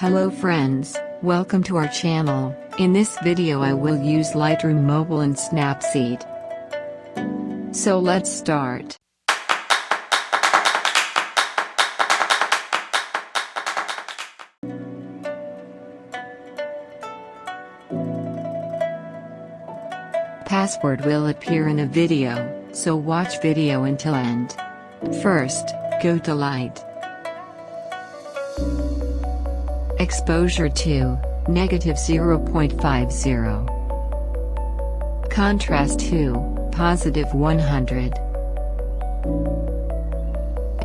Hello friends, welcome to our channel. In this video I will use Lightroom Mobile and Snapseed. So let's start. Password will appear in a video, so watch video until end. First, go to Light. Exposure to -0.50. Contrast to +100.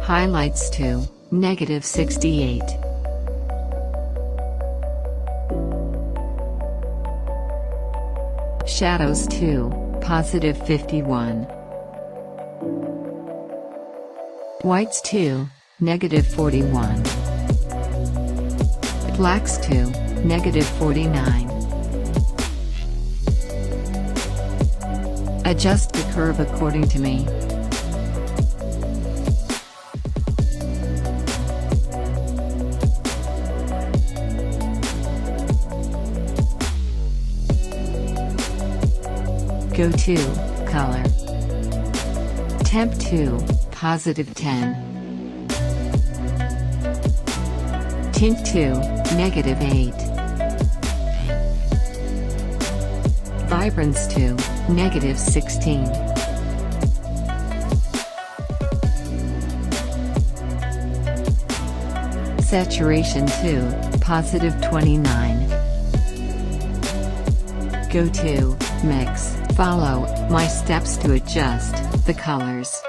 Highlights to -68. Shadows to +51. Whites to -41. Blacks to -49. Adjust the curve according to me. Go to Color. Temp to +10. Tint to -8. Vibrance to -16. Saturation to +29. Go to Mix. Follow my steps to adjust the colors.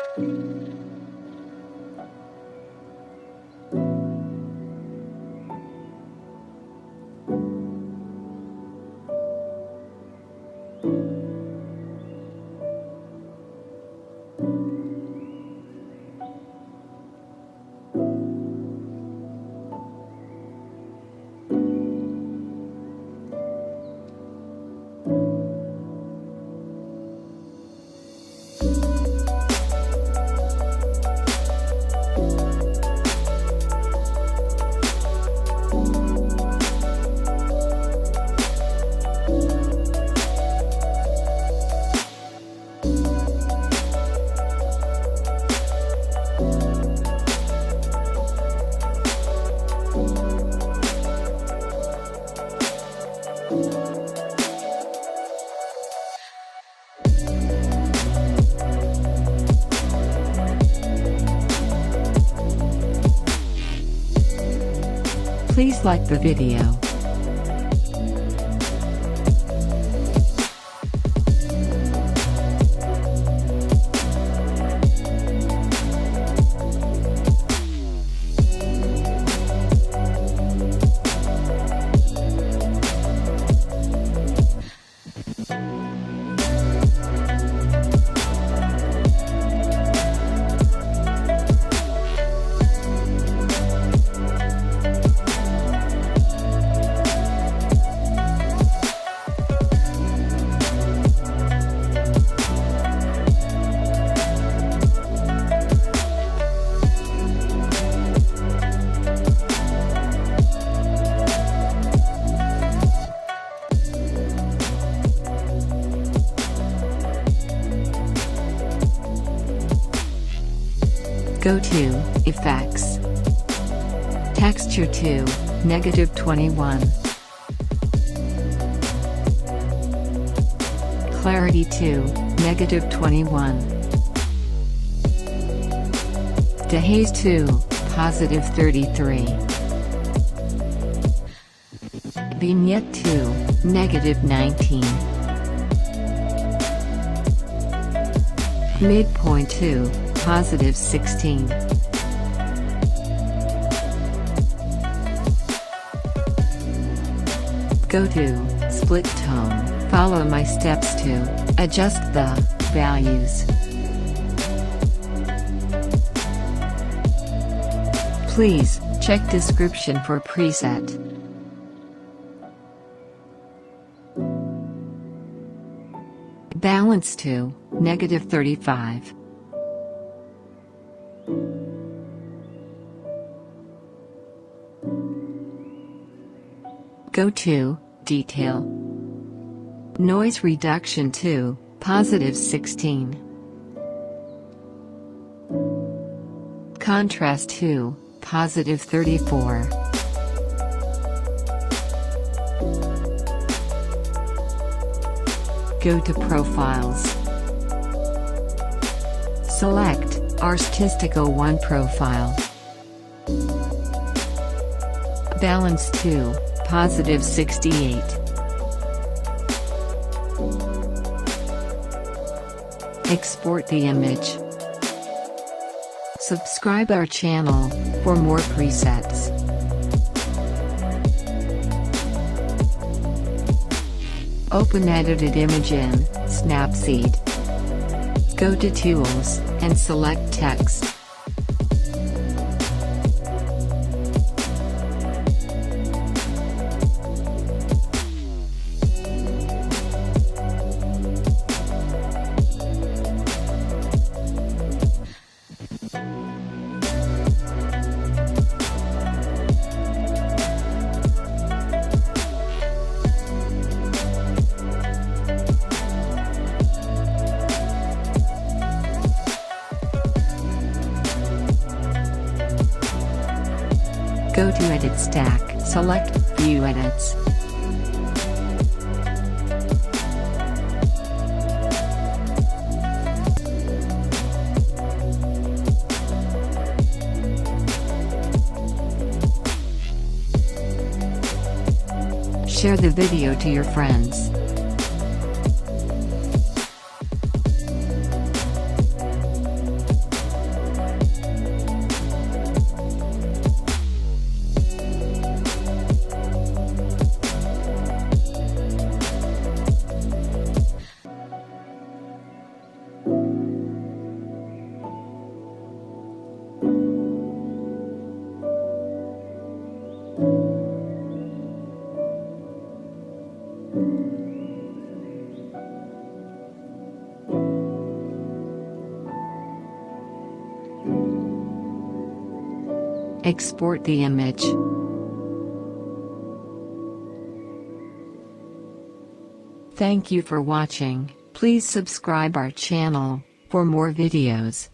Please like the video. Go to Effects. Texture to -21. Clarity to -21. Dehaze to +33. Vignette to -19. Midpoint to +16. Go to Split Tone. Follow my steps to adjust the values. Please check description for preset. Balance to -35. Go to Detail. Noise reduction to +16. Contrast to +34. Go to Profiles. Select Artistico 1 Profile. Balance to +68. Export the image. Subscribe our channel for more presets. Open edited image in Snapseed. Go to Tools and select Text. Go to Edit Stack, select View Edits. Share the video to your friends. Export the image. Thank you for watching. Please subscribe our channel for more videos.